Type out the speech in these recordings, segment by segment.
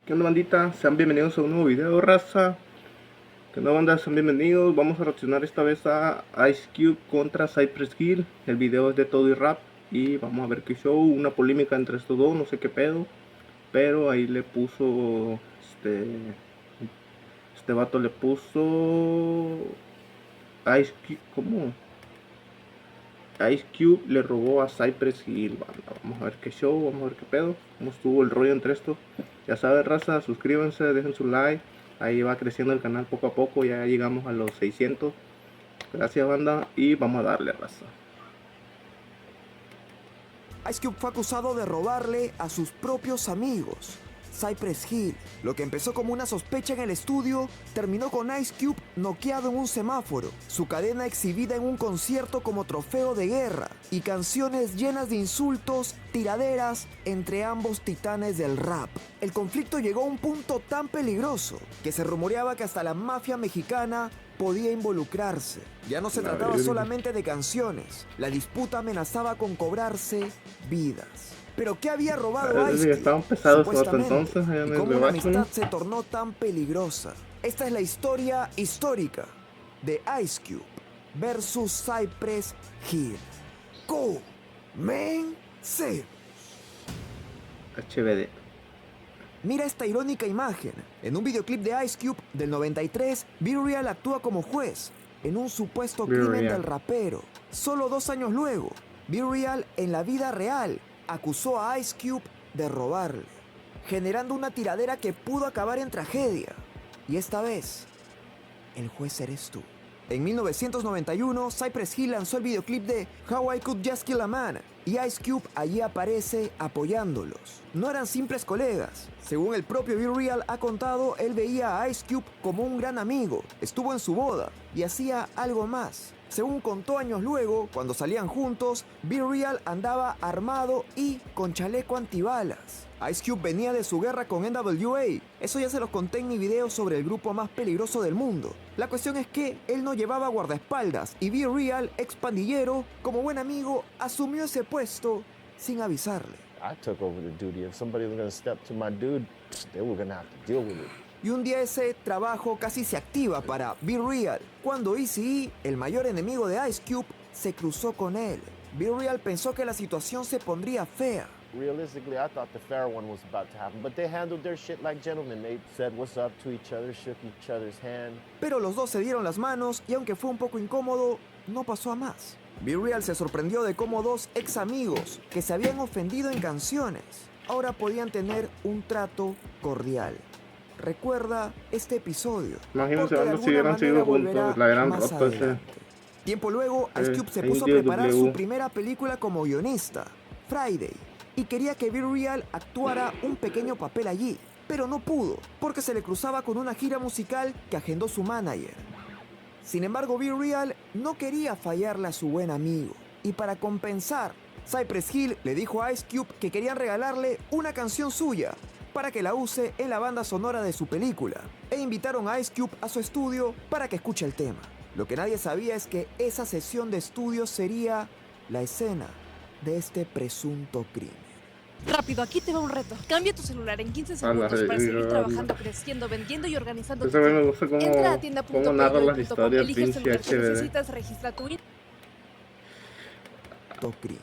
¿Qué onda, bandita? Sean bienvenidos a un nuevo video, raza. ¿Qué onda, banda? Sean bienvenidos. Vamos a reaccionar esta vez a Ice Cube contra Cypress Hill. El video es de todo y rap. Y vamos a ver qué show. Una polémica entre estos dos, no sé qué pedo. Pero ahí le puso. Este vato le puso. Ice Cube. ¿Cómo? Ice Cube le robó a Cypress Hill, banda. Vamos a ver qué show, vamos a ver qué pedo, cómo estuvo el rollo entre estos. Ya saben, raza, suscríbanse, dejen su like. Ahí va creciendo el canal poco a poco, ya llegamos a los 600. Gracias, banda, y vamos a darle, raza. Ice Cube fue acusado de robarle a sus propios amigos, Cypress Hill. Lo que empezó como una sospecha en el estudio terminó con Ice Cube noqueado en un semáforo, su cadena exhibida en un concierto como trofeo de guerra y canciones llenas de insultos, tiraderas entre ambos titanes del rap. El conflicto llegó a un punto tan peligroso que se rumoreaba que hasta la mafia mexicana podía involucrarse. Ya no se trataba solamente de canciones, la disputa amenazaba con cobrarse vidas. ¿Pero qué había robado Ice Cube? Estaban pesados Supuestamente, entonces, y cómo una amistad se tornó tan peligrosa. Esta es la historia histórica de Ice Cube versus Cypress Hill. Comencemos. HBD. Mira esta irónica imagen. En un videoclip de Ice Cube del 93, B-Real actúa como juez en un supuesto crimen del rapero. Solo 2 años luego, B-Real en la vida real acusó a Ice Cube de robarle, generando una tiradera que pudo acabar en tragedia. Y esta vez, el juez eres tú. En 1991, Cypress Hill lanzó el videoclip de How I Could Just Kill a Man y Ice Cube allí aparece apoyándolos. No eran simples colegas. Según el propio B-Real ha contado, él veía a Ice Cube como un gran amigo, estuvo en su boda y hacía algo más. Según contó años luego, cuando salían juntos, B-Real andaba armado y con chaleco antibalas. Ice Cube venía de su guerra con NWA. Eso ya se los conté en mi video sobre el grupo más peligroso del mundo. La cuestión es que él no llevaba guardaespaldas y B-Real, ex pandillero, como buen amigo, asumió ese puesto sin avisarle. I took over the duty. If somebody was going to step to my dude, they were going to have to deal with it. Y un día ese trabajo casi se activa para B-Real, cuando Eazy-E, el mayor enemigo de Ice Cube, se cruzó con él. B-Real pensó que la situación se pondría fea. Realistically, I thought the fair one was about to happen, but they handled their shit like gentlemen. They said what's up to each other, shook each other's hand. Pero los dos se dieron las manos y aunque fue un poco incómodo, no pasó a más. B-Real se sorprendió de cómo dos ex amigos que se habían ofendido en canciones ahora podían tener un trato cordial. Recuerda este episodio. Imagínense si hubieran sido juntos, la gran rota ese. Tiempo luego, Ice Cube se puso a preparar su primera película como guionista, Friday, y quería que B-Real actuara un pequeño papel allí, pero no pudo, porque se le cruzaba con una gira musical que agendó su manager. Sin embargo, B-Real no quería fallarle a su buen amigo, y para compensar, Cypress Hill le dijo a Ice Cube que querían regalarle una canción suya para que la use en la banda sonora de su película, e invitaron a Ice Cube a su estudio para que escuche el tema. Lo que nadie sabía es que esa sesión de estudio sería la escena de este presunto crimen. Rápido, aquí te va un reto. Cambia tu celular en 15 segundos para seguir trabajando, creciendo, vendiendo y organizando tu me tiempo. gusta Entra a tienda.paypal.com, elige el celular que necesitas, registra tu crimen.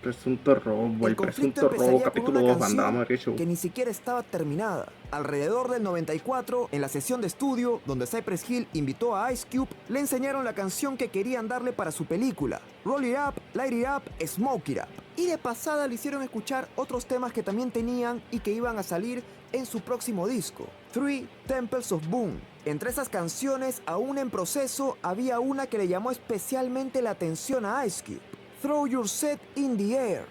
Presunto robo, el presunto robo, capítulo 2, banda, que ni siquiera estaba terminada. Alrededor del 94, en la sesión de estudio, donde Cypress Hill invitó a Ice Cube, le enseñaron la canción que querían darle para su película, Roll It Up, Light It Up, Smoke It Up. Y de pasada le hicieron escuchar otros temas que también tenían y que iban a salir en su próximo disco, Three Temples of Boom. Entre esas canciones, aún en proceso, había una que le llamó especialmente la atención a Ice Cube, Throw Your Set in the Air.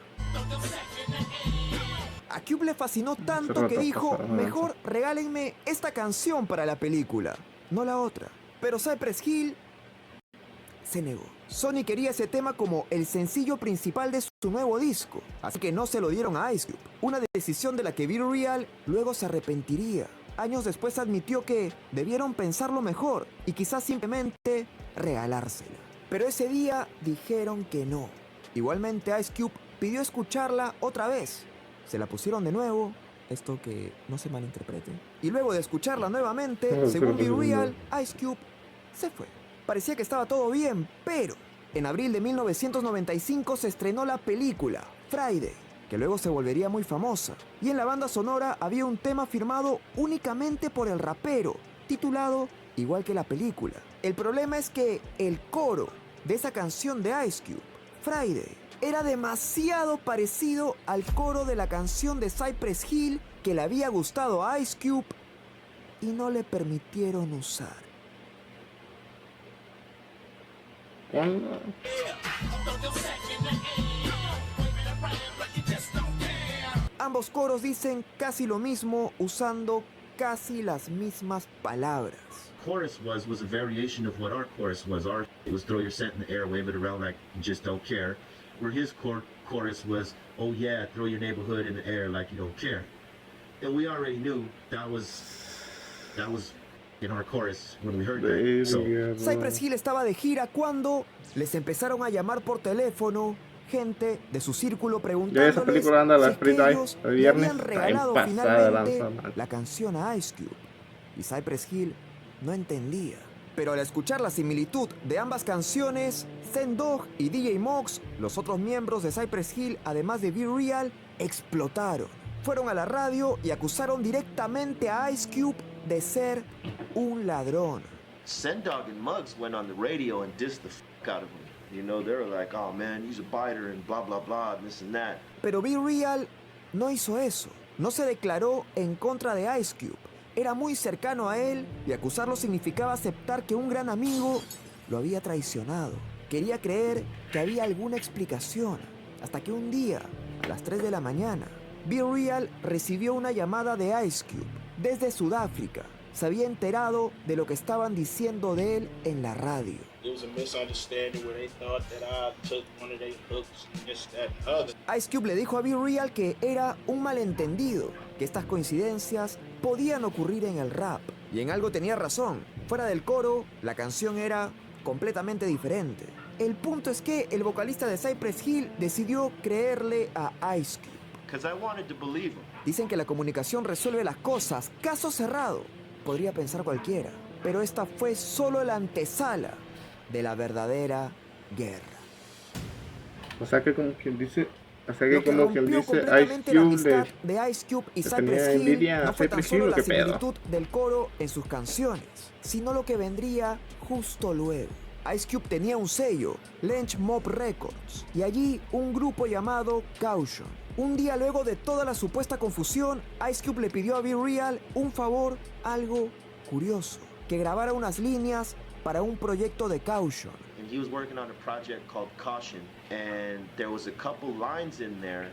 A Cube le fascinó tanto que dijo, mejor regálenme esta canción para la película, no la otra. Pero Cypress Hill se negó. Sony quería ese tema como el sencillo principal de su nuevo disco, así que no se lo dieron a Ice Cube. Una decisión de la que B-Real luego se arrepentiría. Años después admitió que debieron pensarlo mejor y quizás simplemente regalársela. Pero ese día dijeron que no. Igualmente Ice Cube pidió escucharla otra vez. Se la pusieron de nuevo esto que no se malinterprete. Y luego de escucharla nuevamente, No, según pero Be no. Real, Ice Cube se fue. Parecía que estaba todo bien, pero en abril de 1995 se estrenó la película Friday, que luego se volvería muy famosa. Y en la banda sonora había un tema firmado únicamente por el rapero, titulado igual que la película. El problema es que el coro de esa canción de Ice Cube, Friday, era demasiado parecido al coro de la canción de Cypress Hill que le había gustado a Ice Cube y no le permitieron usar. ¿Cuándo? Ambos coros dicen casi lo mismo usando casi las mismas palabras. Chorus was a variation of what our chorus was. Our it was throw your scent in the air, wave it around like you just don't care. Where his chorus was, oh yeah, throw your neighborhood in the air like you don't care. And we already knew that was in our chorus when we heard that. So Cypress Hill estaba de gira cuando les empezaron a llamar por teléfono gente de su círculo preguntándoles esa película anda a las si es que Free Day, ellos el le viernes, habían está regalado bien pasada de finalmente lanza, man. la canción a Ice Cube. Y Cypress Hill no entendía. Pero al escuchar la similitud de ambas canciones, Zen Dog y DJ Mox, los otros miembros de Cypress Hill, además de Be Real, explotaron. Fueron a la radio y acusaron directamente a Ice Cube de ser un ladrón. Sendog and Muggs went on the radio and dissed the fuck out of him. You know, they were like, oh man, he's a biter and blah, blah, blah, and this and that. Pero Be Real no hizo eso. No se declaró en contra de Ice Cube. Era muy cercano a él y acusarlo significaba aceptar que un gran amigo lo había traicionado. Quería creer que había alguna explicación. Hasta que un día, a las 3 de la mañana, Be Real recibió una llamada de Ice Cube desde Sudáfrica. Se había enterado de lo que estaban diciendo de él en la radio. It was a misunderstanding where they thought that I took one of their hooks and this, that, and other. Ice Cube le dijo a Be Real que era un malentendido, que estas coincidencias podían ocurrir en el rap. Y en algo tenía razón. Fuera del coro, la canción era completamente diferente. El punto es que el vocalista de Cypress Hill decidió creerle a Ice Cube. Because I wanted to believe him. Dicen que la comunicación resuelve las cosas. Caso cerrado. Podría pensar cualquiera. Pero esta fue solo la antesala de la verdadera guerra. O sea que como quien dice, o sea Lo que que como quien rompió dice completamente Ice la Cube amistad le de Ice Cube y le Cypress tenía Hill envidia a no fue tan Cypress Hill, solo ¿o la qué pedo? similitud del coro en sus canciones, sino lo que vendría justo luego. Ice Cube tenía un sello, Lynch Mob Records, y allí un grupo llamado Caution. Un día luego de toda la supuesta confusión, Ice Cube le pidió a Be Real un favor, algo curioso, que grabara unas líneas para un proyecto de Caution. And he was working on a project called Caution, and there was a couple lines in there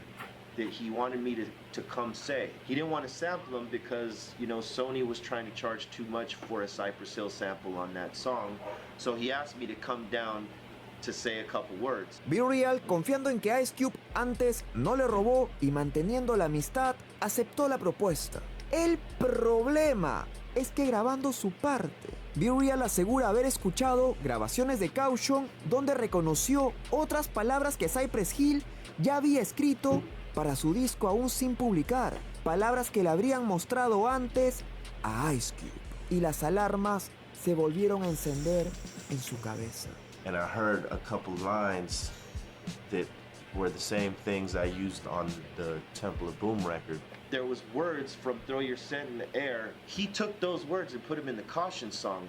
that he wanted me to come say. He didn't want to sample them because, you know, Sony was trying to charge too much for a Cypress Hill sample on that song. So he asked me to come down to say a couple words. Be Real, confiando en que Ice Cube antes no le robó y manteniendo la amistad, aceptó la propuesta. El problema es que grabando su parte, Be Real asegura haber escuchado grabaciones de Caution donde reconoció otras palabras que Cypress Hill ya había escrito para su disco aún sin publicar, palabras que le habrían mostrado antes a Ice Cube. Y las alarmas se volvieron a encender en su cabeza. And I heard a couple lines that were the same things I used on the Temple of Boom record. There was words from Throw Your Scent in the Air. He took those words and put them in the Caution song.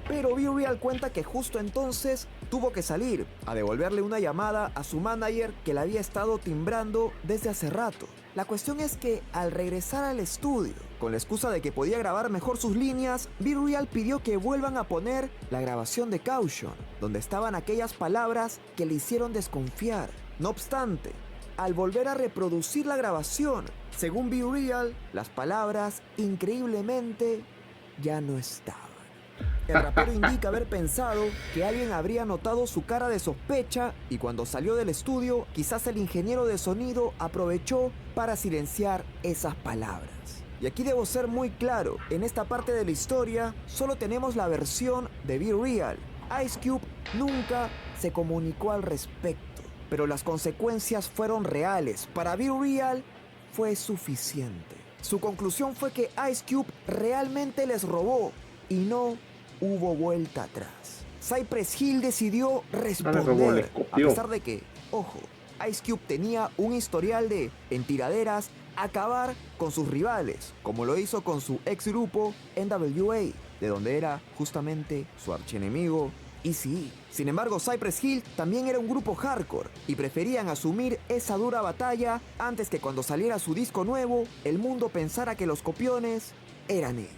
Pero Be Real cuenta que justo entonces tuvo que salir a devolverle una llamada a su manager que le había estado timbrando desde hace rato. La cuestión es que al regresar al estudio, con la excusa de que podía grabar mejor sus líneas, Be Real pidió que vuelvan a poner la grabación de Caution, donde estaban aquellas palabras que le hicieron desconfiar. No obstante, al volver a reproducir la grabación, según Be Real, las palabras increíblemente ya no estaban. El rapero indica haber pensado que alguien habría notado su cara de sospecha y cuando salió del estudio, quizás el ingeniero de sonido aprovechó para silenciar esas palabras. Y aquí debo ser muy claro, en esta parte de la historia solo tenemos la versión de Be Real. Ice Cube nunca se comunicó al respecto, pero las consecuencias fueron reales. Para Be Real fue suficiente. Su conclusión fue que Ice Cube realmente les robó y no hubo vuelta atrás. Cypress Hill decidió responder, a pesar de que, ojo, Ice Cube tenía un historial de, en tiraderas, acabar con sus rivales, como lo hizo con su ex grupo NWA, de donde era justamente su archienemigo Eazy-E. Sin embargo, Cypress Hill también era un grupo hardcore y preferían asumir esa dura batalla antes que cuando saliera su disco nuevo, el mundo pensara que los copiones eran ellos.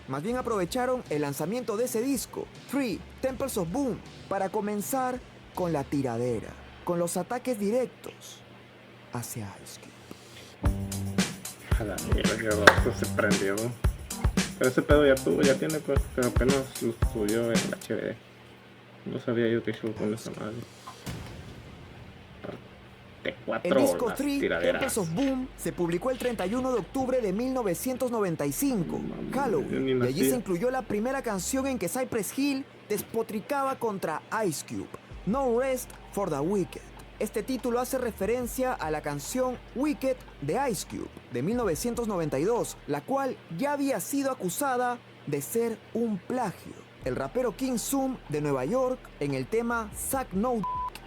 Más bien aprovecharon el lanzamiento de ese disco, 3 Temples of Boom, para comenzar con la tiradera, con los ataques directos hacia Ice Cube. A la mierda, que se prendió. Pero ese pedo ya tiene, pues, que apenas lo subió en HD. No sabía yo que show con esa madre. El disco 3 Temples of Boom se publicó el 31 de octubre de 1995, Halloween, y allí se incluyó la primera canción en que Cypress Hill despotricaba contra Ice Cube, No Rest for the Wicked. Este título hace referencia a la canción Wicked de Ice Cube de 1992, la cual ya había sido acusada de ser un plagio. El rapero King Zoom de Nueva York, en el tema Suck No,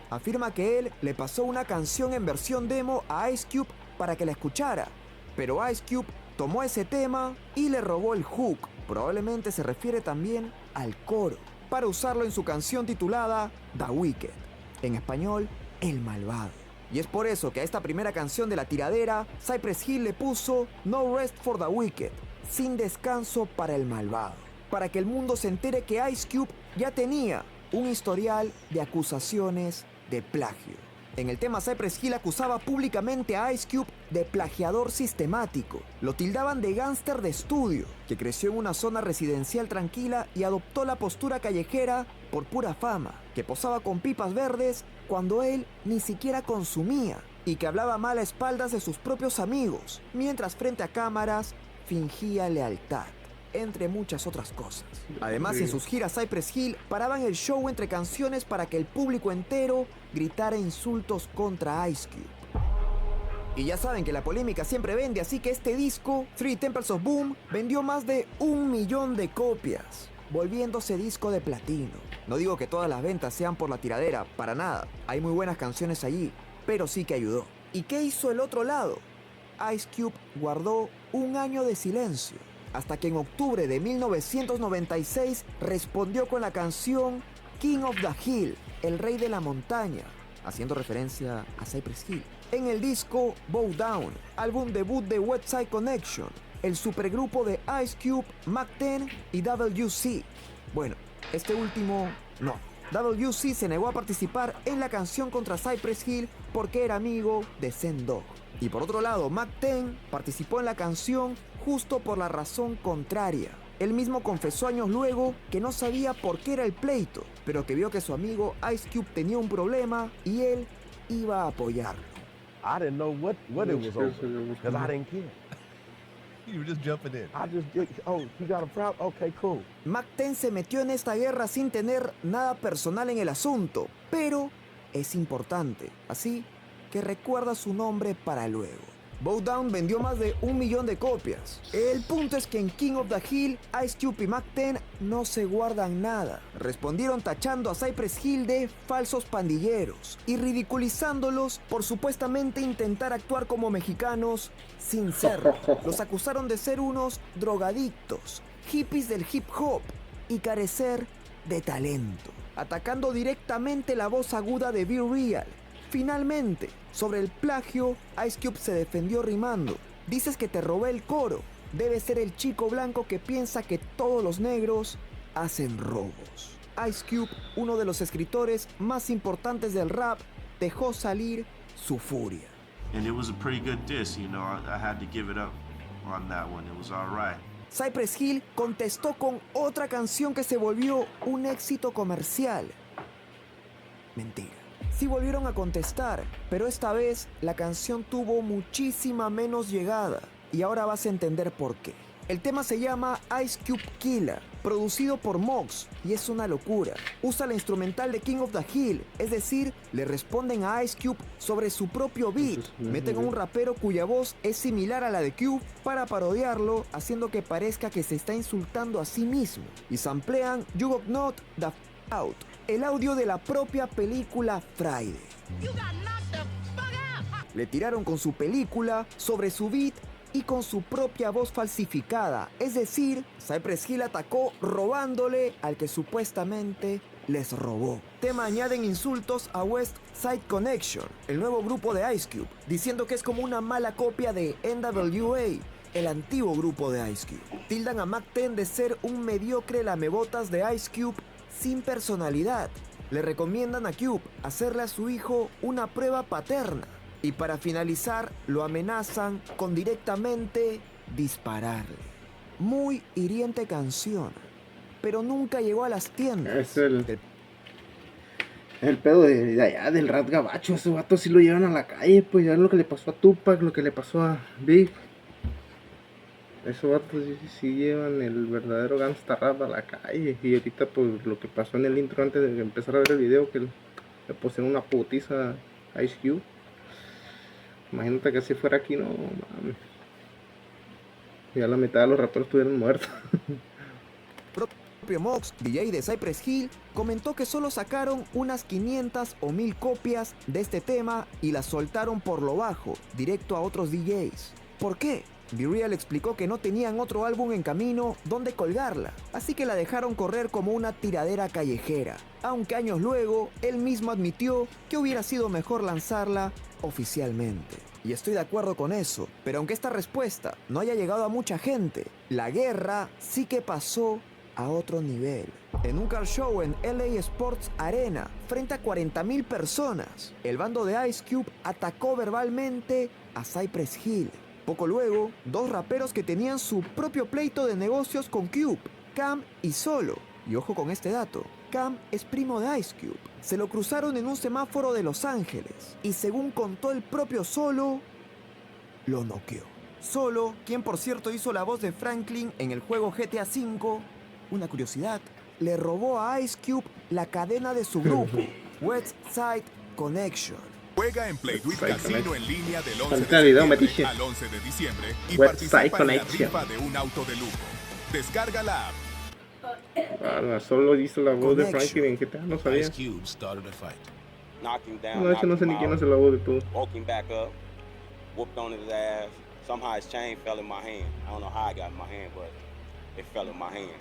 afirma que él le pasó una canción en versión demo a Ice Cube para que la escuchara, pero Ice Cube tomó ese tema y le robó el hook, probablemente se refiere también al coro, para usarlo en su canción titulada The Wicked, en español, El Malvado. Y es por eso que a esta primera canción de la tiradera, Cypress Hill le puso No Rest for the Wicked, sin descanso para el malvado, para que el mundo se entere que Ice Cube ya tenía un historial de acusaciones de plagio. En el tema, Cypress Hill acusaba públicamente a Ice Cube de plagiador sistemático. Lo tildaban de gángster de estudio, que creció en una zona residencial tranquila y adoptó la postura callejera por pura fama, que posaba con pipas verdes cuando él ni siquiera consumía, y que hablaba mal a espaldas de sus propios amigos, mientras frente a cámaras fingía lealtad, entre muchas otras cosas. Además, en sus giras, Cypress Hill paraban el show entre canciones para que el público entero gritara insultos contra Ice Cube. Y ya saben que la polémica siempre vende, así que este disco, 3 Temples of Boom, vendió más de 1 millón de copias, volviéndose disco de platino. No digo que todas las ventas sean por la tiradera, para nada, hay muy buenas canciones allí, pero sí que ayudó. ¿Y qué hizo el otro lado? Ice Cube guardó un año de silencio, hasta que en octubre de 1996 respondió con la canción King of the Hill, el rey de la montaña, haciendo referencia a Cypress Hill, en el disco Bow Down, álbum debut de West Side Connection, el supergrupo de Ice Cube, Mac 10 y WC. Bueno, este último no. WC se negó a participar en la canción contra Cypress Hill porque era amigo de Zen Dog. Y por otro lado, Mac 10 participó en la canción justo por la razón contraria. Él mismo confesó años luego que no sabía por qué era el pleito, pero que vio que su amigo Ice Cube tenía un problema y él iba a apoyarlo. I didn't know what it was over, because I didn't care. You were just jumping in. I just did, oh, you got a problem? Okay, cool. Mac 10 se metió en esta guerra sin tener nada personal en el asunto, pero es importante, así que recuerda su nombre para luego. Bow Down vendió más de 1 millón de copias. El punto es que en King of the Hill, Ice Cube y Mac 10 no se guardan nada. Respondieron tachando a Cypress Hill de falsos pandilleros y ridiculizándolos por supuestamente intentar actuar como mexicanos sin serlo. Los acusaron de ser unos drogadictos, hippies del hip hop y carecer de talento, atacando directamente la voz aguda de Be Real. Finalmente, sobre el plagio, Ice Cube se defendió rimando. Dices que te robé el coro. Debe ser el chico blanco que piensa que todos los negros hacen robos. Ice Cube, uno de los escritores más importantes del rap, dejó salir su furia. And it was a pretty good diss, you know. I had to give it up on that one. It was all right. Cypress Hill contestó con otra canción que se volvió un éxito comercial. Mentira. Sí volvieron a contestar, pero esta vez la canción tuvo muchísima menos llegada. Y ahora vas a entender por qué. El tema se llama Ice Cube Killer, producido por Mox, y es una locura. Usa la instrumental de King of the Hill, es decir, le responden a Ice Cube sobre su propio beat. Meten a un rapero cuya voz es similar a la de Cube para parodiarlo, haciendo que parezca que se está insultando a sí mismo. Y samplean You Got Not The F Out, el audio de la propia película Friday. Le tiraron con su película sobre su beat y con su propia voz falsificada, es decir, Cypress Hill atacó robándole al que supuestamente les robó. Tema añaden insultos a West Side Connection, el nuevo grupo de Ice Cube, diciendo que es como una mala copia de NWA, el antiguo grupo de Ice Cube. Tildan a Mack 10 de ser un mediocre lamebotas de Ice Cube sin personalidad. Le recomiendan a Cube hacerle a su hijo una prueba paterna. Y para finalizar, lo amenazan con directamente dispararle. Muy hiriente canción, pero nunca llegó a las tiendas. Es el pedo de allá, del rap gabacho. Esos vatos sí lo llevan a la calle, pues ya lo que le pasó a Tupac, lo que le pasó a Big. Esos vatos sí llevan el verdadero gangsta rap a la calle. Y ahorita pues lo que pasó en el intro antes de empezar a ver el video, que le pusieron una putiza a Ice Cube. Imagínate que si fuera aquí, no mames. Ya la mitad de los raperos estuvieron muertos. Propio Mox, DJ de Cypress Hill, comentó que solo sacaron unas 500 o 1000 copias de este tema y las soltaron por lo bajo, directo a otros DJs. ¿Por qué? B-Real explicó que no tenían otro álbum en camino donde colgarla, así que la dejaron correr como una tiradera callejera, aunque años luego él mismo admitió que hubiera sido mejor lanzarla oficialmente. Y estoy de acuerdo con eso, pero aunque esta respuesta no haya llegado a mucha gente, la guerra sí que pasó a otro nivel. En un car show en LA Sports Arena, frente a 40,000 personas, el bando de Ice Cube atacó verbalmente a Cypress Hill. Poco luego, dos raperos que tenían su propio pleito de negocios con Cube, Cam y Solo. Y ojo con este dato, Cam es primo de Ice Cube. Se lo cruzaron en un semáforo de Los Ángeles y según contó el propio Solo, lo noqueó. Solo, quien por cierto hizo la voz de Franklin en el juego GTA V, una curiosidad, le robó a Ice Cube la cadena de su grupo, West Side Connection. Juega en Play Do It Casino en línea del 11 de al 11 de diciembre y West Side participa en la Connection. rifa de un auto de lujo. Descarga la app. Solo hizo la voz de Franklin en GTA, no sabía. Ice Cube started a fight. Knocked him down. No, de hecho no sé ni quién hace la voz de todo. Woke him back up. Whooped on his ass. Somehow his chain fell in my hand. I don't know how I got in my hand, but it fell in my hand.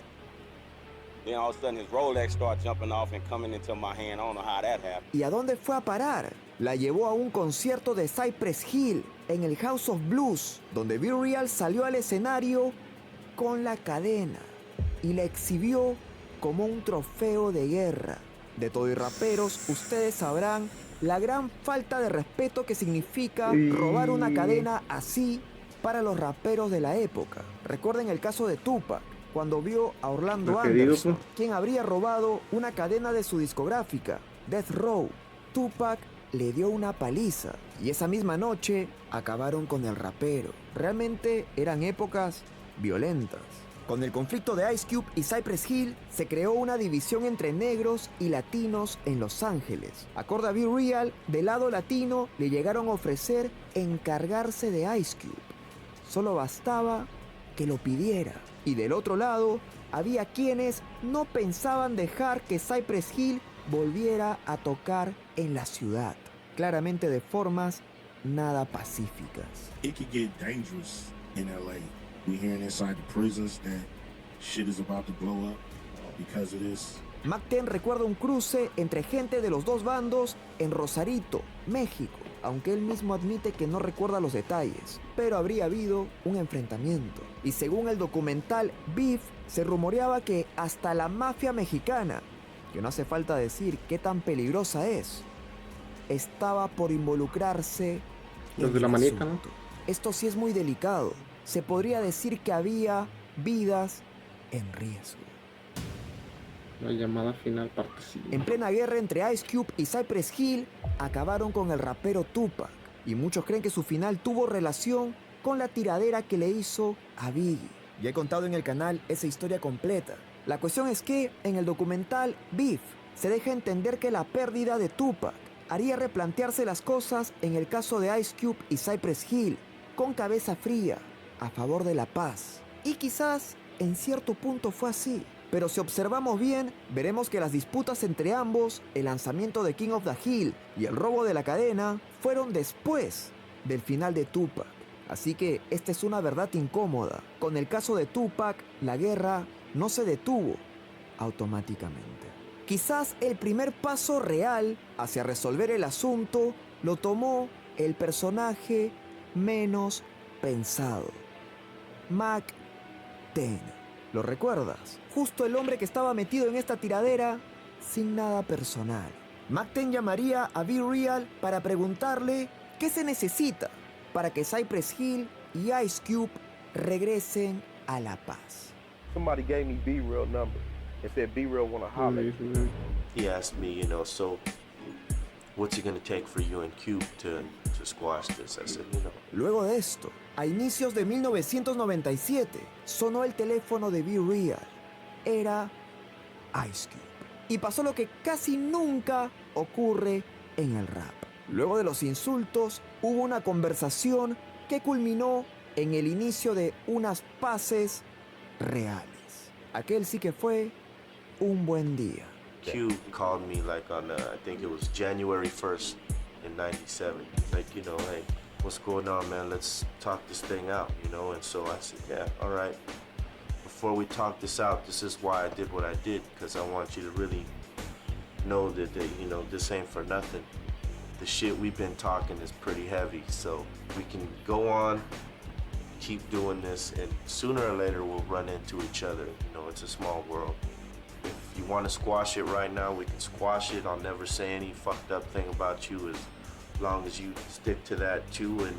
Then all of a sudden his Rolex started jumping off and coming into my hand. I don't know how that happened. ¿Y a dónde fue a parar? La llevó a un concierto de Cypress Hill en el House of Blues, donde B-Real salió al escenario con la cadena y la exhibió como un trofeo de guerra. De todo y raperos, ustedes sabrán la gran falta de respeto que significa robar una cadena así para los raperos de la época. Recuerden el caso de Tupac, cuando vio a Orlando Anderson, quien habría robado una cadena de su discográfica, Death Row. Tupac le dio una paliza y esa misma noche acabaron con el rapero. Realmente eran épocas violentas. Con el conflicto de Ice Cube y Cypress Hill, se creó una división entre negros y latinos en Los Ángeles. Acorde a B-Real, del lado latino le llegaron a ofrecer encargarse de Ice Cube. Solo bastaba que lo pidiera. Y del otro lado, había quienes no pensaban dejar que Cypress Hill volviera a tocar en la ciudad. Claramente de formas nada pacíficas. It could get dangerous in LA. We hearing inside the prisons that shit is about to blow up because of this. Mack 10 recuerda un cruce entre gente de los dos bandos en Rosarito, México, aunque él mismo admite que no recuerda los detalles, pero habría habido un enfrentamiento. Y según el documental Beef, se rumoreaba que hasta la mafia mexicana, que no hace falta decir qué tan peligrosa es, estaba por involucrarse los de la manita, ¿no? Esto sí es muy delicado. Se podría decir que había vidas en riesgo. La llamada final parte 5. En plena guerra entre Ice Cube y Cypress Hill, acabaron con el rapero Tupac. Y muchos creen que su final tuvo relación con la tiradera que le hizo a Biggie. Ya he contado en el canal esa historia completa. La cuestión es que, en el documental Beef, se deja entender que la pérdida de Tupac haría replantearse las cosas en el caso de Ice Cube y Cypress Hill, con cabeza fría, a favor de la paz. Y quizás, en cierto punto fue así. Pero si observamos bien, veremos que las disputas entre ambos, el lanzamiento de King of the Hill y el robo de la cadena, fueron después del final de Tupac. Así que esta es una verdad incómoda. Con el caso de Tupac, la guerra no se detuvo automáticamente. Quizás el primer paso real hacia resolver el asunto lo tomó el personaje menos pensado, Mack 10. ¿Lo recuerdas? Justo el hombre que estaba metido en esta tiradera sin nada personal. Mack 10 llamaría a Be Real para preguntarle qué se necesita para que Cypress Hill y Ice Cube regresen a la paz. Somebody gave me Be Real number and said Be Real wanna holler. He asked me, you know, so what's it gonna take for you and Cube to squash this? I said, you know. Luego de esto, a inicios de 1997, sonó el teléfono de Be Real. Era Ice Cube. Y pasó lo que casi nunca ocurre en el rap. Luego de los insultos, hubo una conversación que culminó en el inicio de unas paces reales. Aquel sí que fue un buen día. Cube called me like on, I think it was January 1st in 97. Like, you know, hey, what's going on, man? Let's talk this thing out, you know? And so I said, yeah, all right. Before we talk this out, this is why I did what I did, because I want you to really know that, you know, this ain't for nothing. The shit we've been talking is pretty heavy, so we can go on, keep doing this, and sooner or later we'll run into each other. You know, it's a small world. If you want to squash it right now, we can squash it. I'll never say any fucked up thing about you as long as you stick to that too, and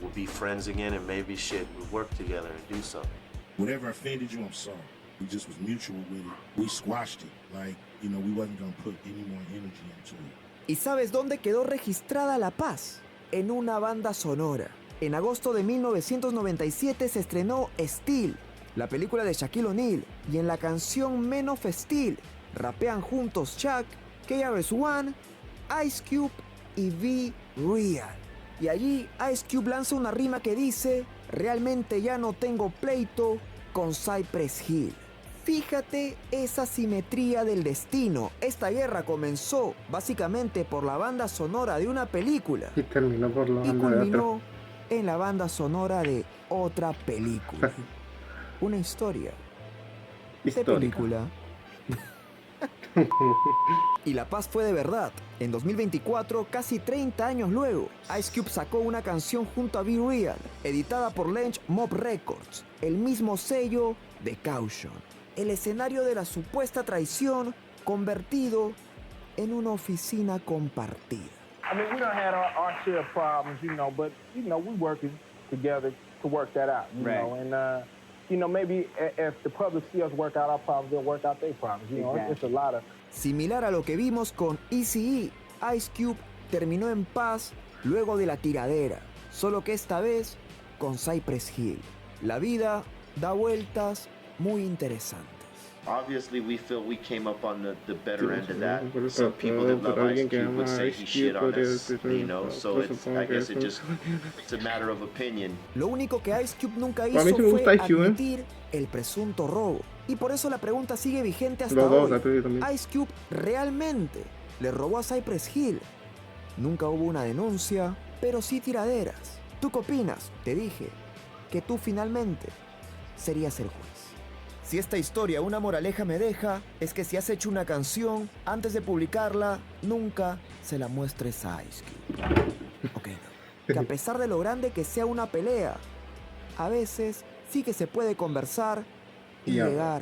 we'll be friends again, and maybe shit, we'll work together and do something. Whatever offended you, I'm sorry. We just was mutual with it. We squashed it. Like, you know, we wasn't gonna put any more energy into it. ¿Y sabes dónde quedó registrada la paz? En una banda sonora. En agosto de 1997 se estrenó Steel, la película de Shaquille O'Neal, y en la canción Men of Steel rapean juntos Shaq, KRS-One, Ice Cube y Be Real. Y allí Ice Cube lanza una rima que dice: realmente ya no tengo pleito con Cypress Hill. Fíjate esa simetría del destino. Esta guerra comenzó básicamente por la banda sonora de una película y terminó por la y banda de otra. culminó en la banda sonora de otra película. Una historia de película. Y la paz fue de verdad. En 2024, casi 30 años luego, Ice Cube sacó una canción junto a Be Real, editada por Lench Mob Records, el mismo sello de Caution. El escenario de la supuesta traición convertido en una oficina compartida. I mean, we done had our share of problems, you know, but, you know, we working together to work that out, you know, and, you know, maybe if the public see us work out our problems, they'll work out their problems, you know, it's a lot of... Similar a lo que vimos con Eazy-E, Ice Cube terminó en paz luego de la tiradera, solo que esta vez con Cypress Hill. La vida da vueltas muy interesantes. Obviously, we feel we came up on the better end of that. Some people that love Ice Cube would say he shit on us, you know, so it's, I guess it's a matter of opinion. Lo único que Ice Cube nunca hizo fue admitir el presunto robo. Y por eso la pregunta sigue vigente hasta hoy. ¿Ice Cube realmente le robó a Cypress Hill? Nunca hubo una denuncia, pero sí tiraderas. ¿Tú qué opinas? Te dije que tú finalmente serías el juez. Si esta historia una moraleja me deja, es que si has hecho una canción, antes de publicarla, nunca se la muestres a Ice Cube. Ok, no. Que a pesar de lo grande que sea una pelea, a veces sí que se puede conversar y llegar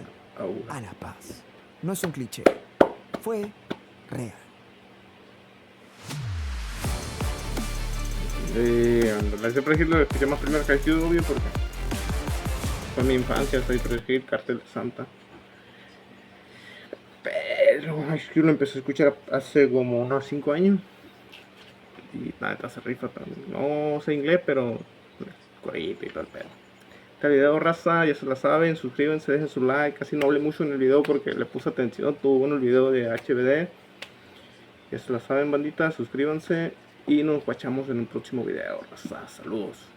a la paz. No es un cliché, fue real. La Cypress Hill lo escuché más primero que ha sido obvio porque fue mi infancia, Cypress Hill, Cartel de Santa. Pero es que lo empecé a escuchar hace como unos 5 años. Y nada, se rifa también. No sé inglés, pero corito y todo el pedo. like al video, raza, ya se la saben, suscríbanse, dejen su like. Casi no hablé mucho en el video porque le puse atención, tuvo bueno el video de HBD. Ya se la saben, bandita, suscríbanse y nos guachamos en un próximo video, raza. Saludos.